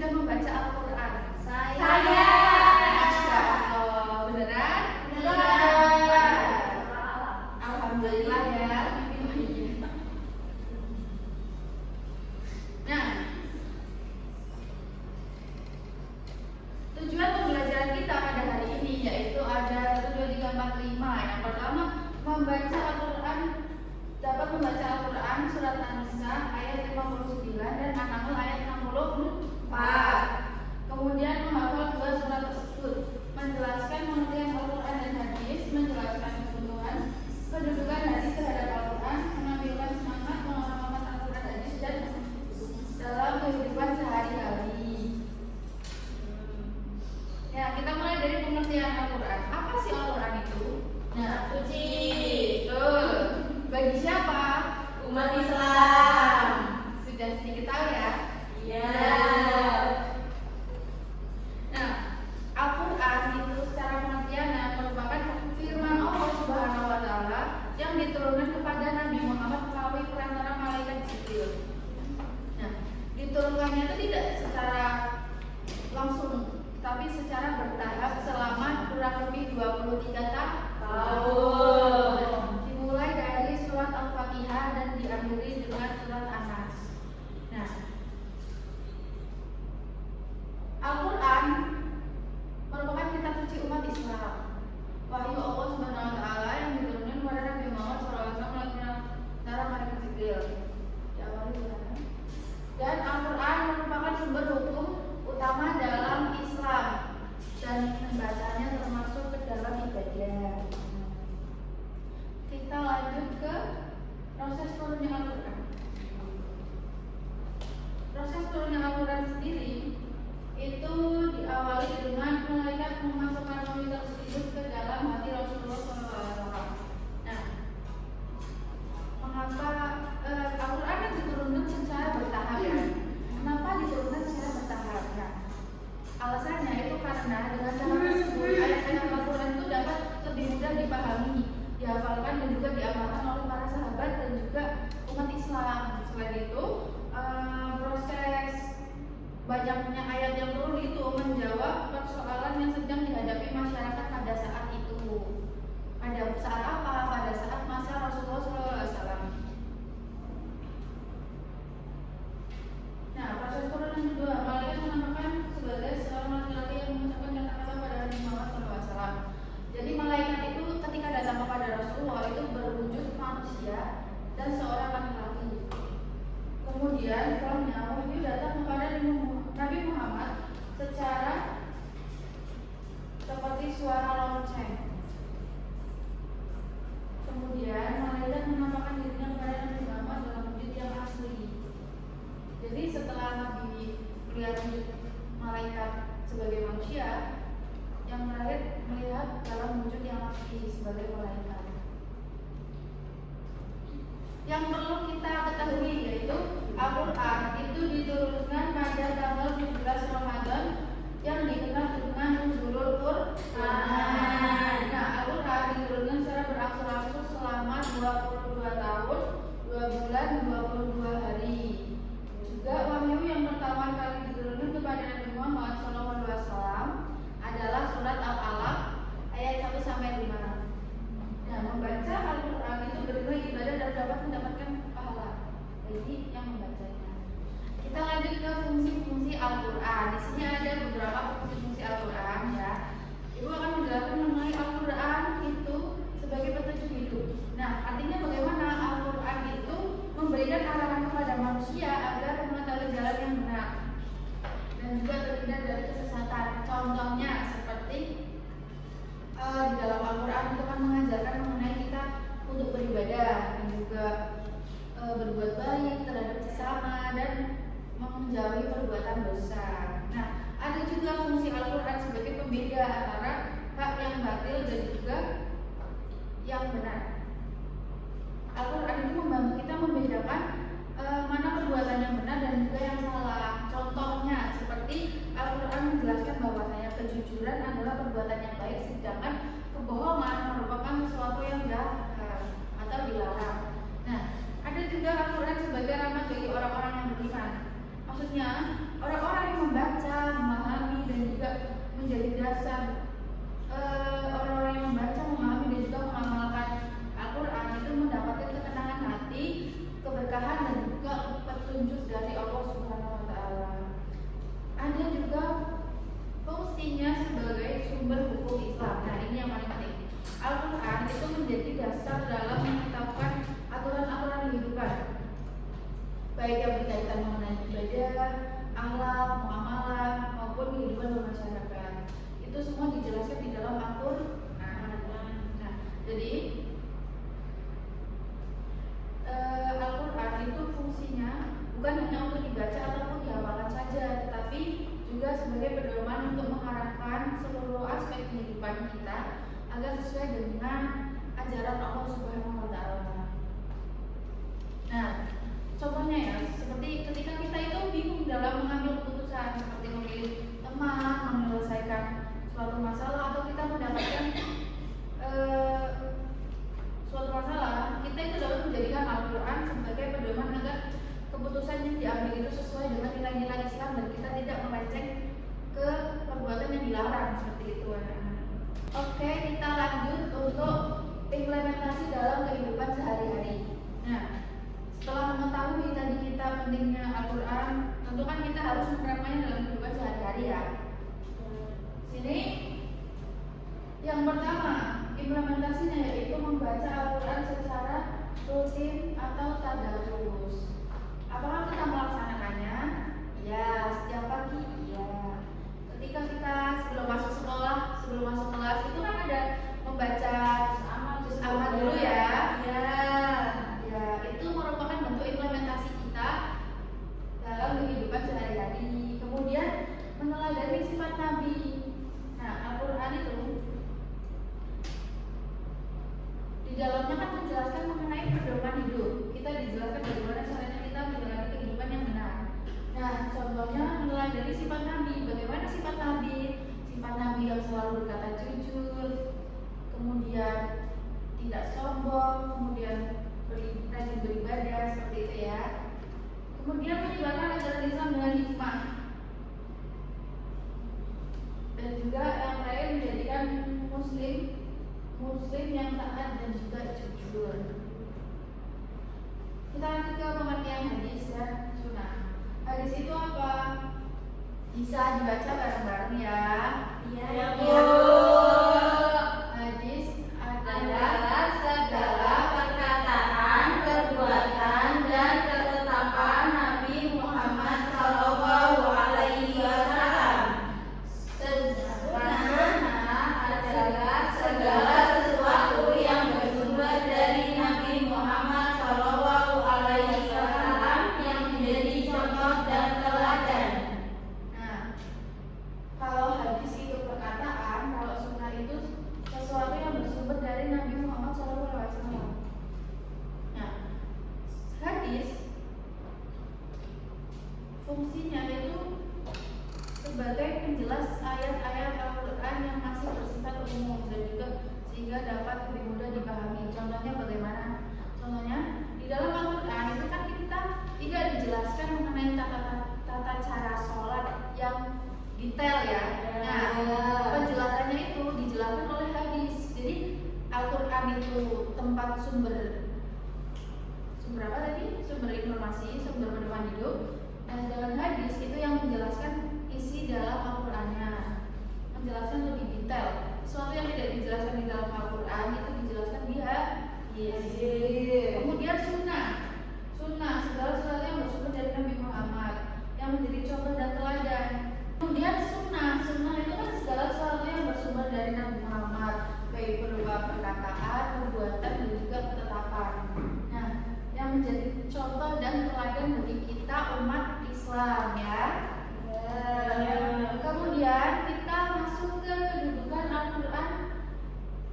sudah membaca Al-Quran? Saya. Masya Allah. Beneran? Beneran. Alhamdulillah ya. Nah, tujuan pembelajaran kita pada hari ini yaitu ada 1, 2, 3, 4, 5. Yang pertama, membaca Al-Quran, dapat membaca Al-Quran surat An-Nisa ayat 59 dan An-Nahl ayat 64. Kemudian menghafal 2 surat tersebut, menjelaskan pengertian Al-Quran dan hadis, menjelaskan kedudukan hadis terhadap Al-Quran, mengambilkan semangat mengamalkan Al-Quran hadis dan dalam kehidupan sehari-hari. Ya, kita mulai dari pengertian Al-Quran. Apa sih Al-Quran itu? Nah, suci. Betul. Bagi siapa? Umat Islam. Sudah sedikit tahu ya? Iya. Nah, Al-Quran itu secara pengertian merupakan firman Allah Subhanahu wa Ta'ala yang diturunkan kepada Nabi Muhammad melalui perantara malaikat Jibril. Nah, diturunkannya itu tidak secara langsung, tapi secara bertahap selama kurang lebih 23 tahun. Dimulai dari surat Al-Fatihah dan diakhiri dengan surat An-Nas. Nah, Al-Quran merupakan kitab suci umat Islam, wahyu Allah Subhanahu wa Ta'ala yang diturunkan kepada Nabi Muhammad SAW melalui perantara malaikat Jibril. Dan Al-Quran merupakan sumber hukum utama dalam Islam dan membacanya termasuk ke dalam ibadah. Kita lanjut ke proses turunnya Al-Quran. Proses turunnya Al-Quran sendiri itu diawali dengan malaikat memasukkan wahyu tersebut ke dalam hati Rasulullah SAW. Nah, mengapa Al-Quran yang diturunkan secara bertahap? Kenapa diturunkan secara bertahap? Nah, alasannya itu karena dengan cara tersebut ayat-ayat Al-Quran itu dapat lebih mudah dipahami, dihafalkan dan juga diamalkan oleh para sahabat dan juga umat Islam. Selain itu, proses banyaknya ayat yang turun itu menjawab persoalan yang sedang dihadapi masyarakat pada saat itu. Pada saat apa? Pada saat masa Rasulullah SAW. Nah, proses turun yang kedua, malaikat menamakan sebagai seorang laki-laki yang mengucapkan kata-kata pada Nabi Muhammad SAW. Jadi malaikat itu ketika datang kepada Rasulullah itu berwujud manusia dan seorang laki-laki. Kemudian setelahnya wahyu datang kepada Nabi Muhammad secara seperti suara lonceng. Kemudian malaikat menampakkan dirinya kepada Nabi Muhammad dalam wujud yang asli. Jadi setelah Nabi melihat wujud malaikat sebagai manusia, yang terakhir melihat dalam wujud yang asli sebagai malaikat. Yang perlu kita ketahui yaitu Al-Quran itu diturunkan pada tanggal 17 Ramadan yang dikenal dengan Nuzulul Quran. Nah, Al-Quran diturunkan secara berangsur-angsur selama 22 tahun, 2 bulan, 22 hari. Juga wahyu yang pertama kali diturunkan kepada Nabi Muhammad SAW adalah surat Al-Alaq ayat 1-5. Nah, membaca Al-Quran itu bernilai ibadah dan dapat mendapatkan pahala bagi yang membacanya. Kita lanjut ke fungsi-fungsi Al-Quran. Di sini ada beberapa fungsi-fungsi Al-Quran ya. Ibu akan menjelaskan mengenai Al-Quran itu sebagai petunjuk hidup. Nah, artinya bagaimana Al-Quran itu memberikan arahan kepada manusia agar mengetahui jalan yang benar dan juga terhindar dari kesesatan. Contohnya seperti di dalam Al-Quran itu kan mengajarkan mengenai kita untuk beribadah dan juga berbuat baik terhadap sesama dan menjauhi perbuatan dosa. Nah, ada juga fungsi Al-Quran sebagai pembeda antara hak yang batil dan juga yang benar. Al-Quran itu membantu kita membedakan mana perbuatan yang benar dan juga yang salah. Contohnya seperti Al-Quran menjelaskan bahwasanya kejujuran adalah perbuatan yang baik, sedangkan kebohongan merupakan sesuatu yang jahat atau dilarang. Nah, ada juga Al-Quran sebagai rahmat bagi orang-orang yang beriman. Maksudnya orang-orang yang membaca juga sebagai pedoman untuk mengarahkan seluruh aspek kehidupan kita agar sesuai dengan ajaran Allah Subhanahu wa taala. Nah, contohnya ya, seperti ketika kita itu bingung dalam mengambil keputusan seperti memilih teman, menyelesaikan suatu masalah atau kita mendapatkan suatu masalah, kita itu dapat menjadikan Al-Quran sebagai pedoman agar keputusan yang diambil itu sesuai dengan nilai-nilai Islam dan kita tidak melenceng ke perbuatan yang dilarang seperti itu anak-anak. Oke, kita lanjut untuk implementasi dalam kehidupan sehari-hari. Nah, setelah mengetahui tadi kita pentingnya Al-Quran, tentu kan kita harus menerapkannya dalam kehidupan sehari-hari ya. Sini yang pertama, implementasinya yaitu membaca Al-Quran secara rutin atau tadarus. Apakah kita melaksanakannya? Ya, setiap pagi. Ya. Ketika kita sebelum masuk sekolah, sebelum masuk kelas itu kan ada membaca juz amma dulu ya. Ya, itu merupakan bentuk implementasi kita dalam kehidupan sehari-hari. Kemudian meneladani sifat Nabi. Nah, Al-Quran itu di dalamnya kan menjelaskan mengenai pedoman hidup. Kita dijelaskan bagaimana caranya kita menjalani kehidupan yang benar. Nah, contohnya meneladani sifat Nabi. Bagaimana sifat Nabi? Sifat Nabi yang selalu berkata jujur, kemudian tidak sombong, kemudian rajin beribadah seperti itu ya. Kemudian menyebarkan ajaran Islam dengan hikmah. Dan juga yang lain menjadikan muslim yang taat dan juga jujur. Kita lanjut ke pengertian hadis ya, sunnah. Hadis itu apa? Bisa dibaca bareng-bareng ya. Iya, Bu. Hadis Adalah segala perkataan, perbuatan, dan ketetapan Nabi Muhammad Shallallahu Alaihi Wasallam. Sunnah adalah segala sesuatu yang bersumber dari Nabi Muhammad Shallallahu Alaihi Wasallam yang menjadi contoh dan teladan. Nah, kalau hadis itu perkataan, kalau sunnah itu sesuatu yang bersumber dari Nabi Muhammad SAW. Nah, hadis fungsinya itu sebagai penjelas ayat-ayat Al-Quran yang masih bersifat umum dan juga sehingga dapat lebih mudah dipahami. Contohnya bagaimana? Contohnya di dalam Al-Quran itu kan kita tidak dijelaskan mengenai tata cara sholat yang detail ya. Nah, penjelasannya itu dijelaskan oleh hadis. Jadi Al-Quran itu tempat sumber apa tadi? Sumber informasi, sumber pedoman hidup. Nah, sedangkan hadis itu yang menjelaskan isi dalam Al-Qurannya, menjelaskan lebih detail. Sesuatu yang tidak dijelaskan di dalam Al-Quran itu dijelaskan di hadis. Kemudian sunnah segala sesuatu yang bersumber dari Nabi Muhammad yang menjadi contoh dan teladan. Kemudian sunnah itu kan segala sesuatu yang bersumber dari Nabi Muhammad, baik berupa perkataan, perbuatan, dan juga ketetapan. Nah, yang menjadi contoh dan teladan bagi kita umat Islam ya. Kemudian kita masuk ke kedudukan Al-Quran,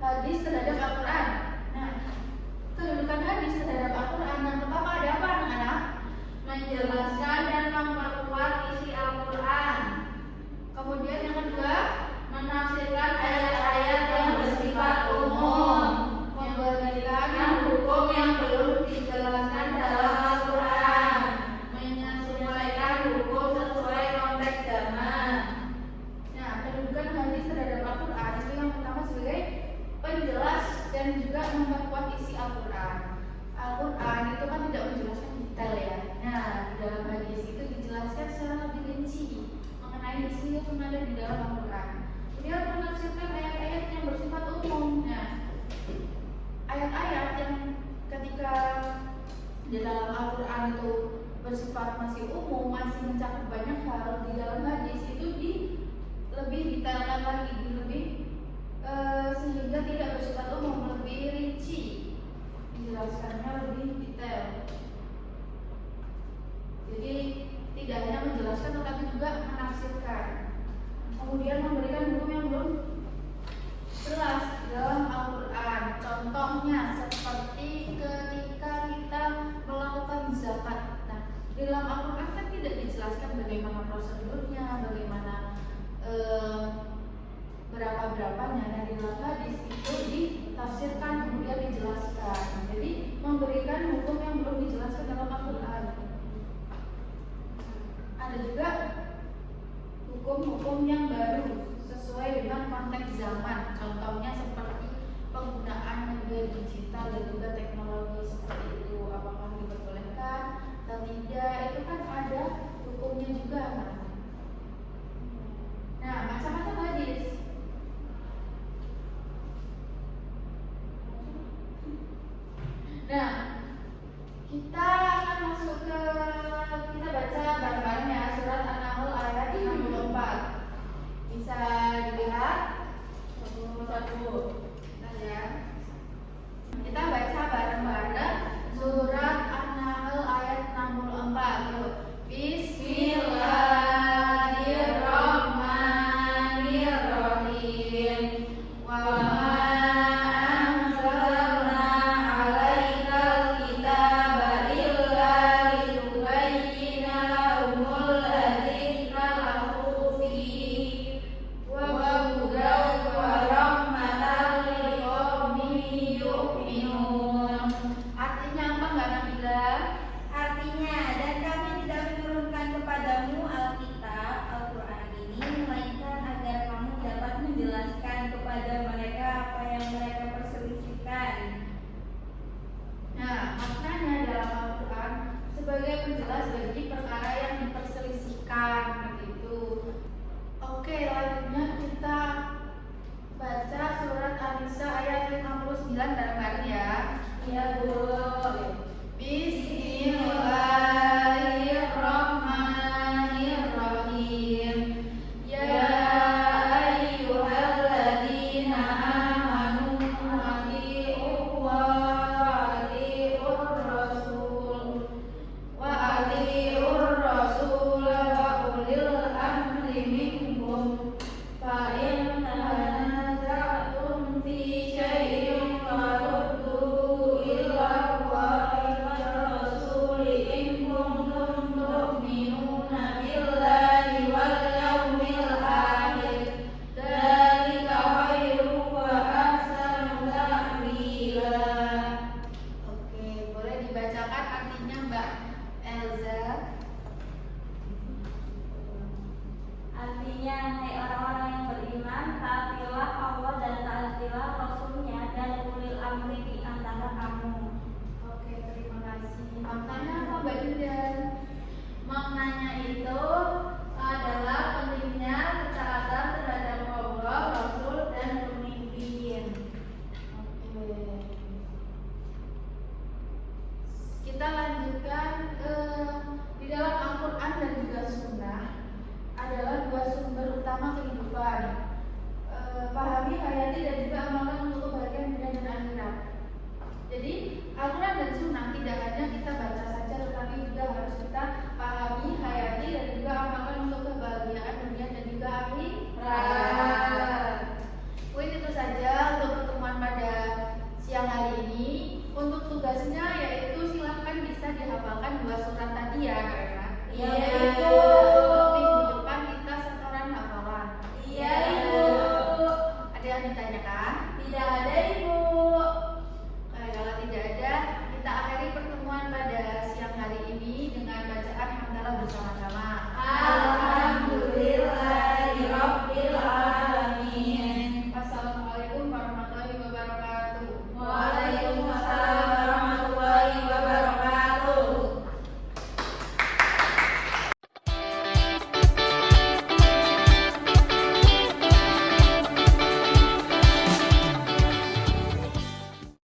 hadis terhadap Al-Quran. Nah, kedudukan hadis terhadap Al-Quran yang pertama ada apa anak-anak? Menjelaskan dan memperkuat isi Al-Quran. Kemudian yang kedua, Menafsirkan ayat-ayat yang bersifat umum, memberikan hukum yang belum dijelaskan dalam Al-Quran, menyesuaikan hukum sesuai konteks zaman. nah kedudukan hadis terhadap Al-Quran itu yang pertama sebagai penjelas dan juga memperkuat isi Al-Quran. Al-Quran itu kan tidak menjelaskan detail ya. Nah, di dalam hadis itu dijelaskan secara lebih rinci mengenai isi yang ada di dalam Al-Quran. Kemudian menafsirkan ayat-ayat yang bersifat umum. Nah, ayat-ayat yang ketika di dalam Al-Quran itu bersifat masih umum, masih mencakup banyak hal, di dalam hadis itu lebih detailkan lagi, sehingga tidak bersifat umum, lebih rinci, dijelaskannya lebih detail. Jadi tidak hanya menjelaskan tetapi juga menafsirkan. kemudian memberikan hukum yang belum jelas dalam Al-Quran. Contohnya seperti ketika kita melakukan zakat. Nah, di dalam Al-Quran kan tidak dijelaskan bagaimana prosedurnya, bagaimana berapa-berapanya. Nah, di dalam hadis itu ditafsirkan kemudian dijelaskan. Nah, jadi memberikan hukum yang belum dijelaskan dalam Al-Quran. Ada juga hukum-hukum yang baru sesuai dengan konteks zaman. Contohnya seperti penggunaan media digital dan juga teknologi seperti itu. Apakah diperbolehkan atau tidak? Itu kan ada hukumnya juga. Nah, macam-macam hadis. Nah, kita akan masuk ke kita baca bareng-bareng ya surat An-Nahl ayat 64. Bisa dilihat satu-satu. Nah ya. Kita baca bareng-bareng surat An-Nahl ayat 64. Yuk. Bismillahirrahmanirrahim. Wa sebagai penjelas bagi perkara yang diperselisihkan begitu. Oke, selanjutnya kita baca surat An-Nisa ayat 59 bareng-bareng ya. Iya, Bu. Bismillahirrahmanirrahim. Ya ayyuhalladzina amanu atii'u wa atii'ur rasul wa ulil amri minkum fa in tanaza'tum fi syai'in farudduhu ila Allahi war rasuli in kuntum tu'minuna billahi wal yawmil akhir dzalika khairun wa ahsanu ta'wila. Oke, boleh dibacakan artinya Mbak Elza? Artinya, hai orang-orang yang beriman, taatilah Allah dan taatilah Rasulnya dan ulil amri di antara kamu. Oke, terima kasih. Maknanya apa Mbak Dinda? Maknanya itu adalah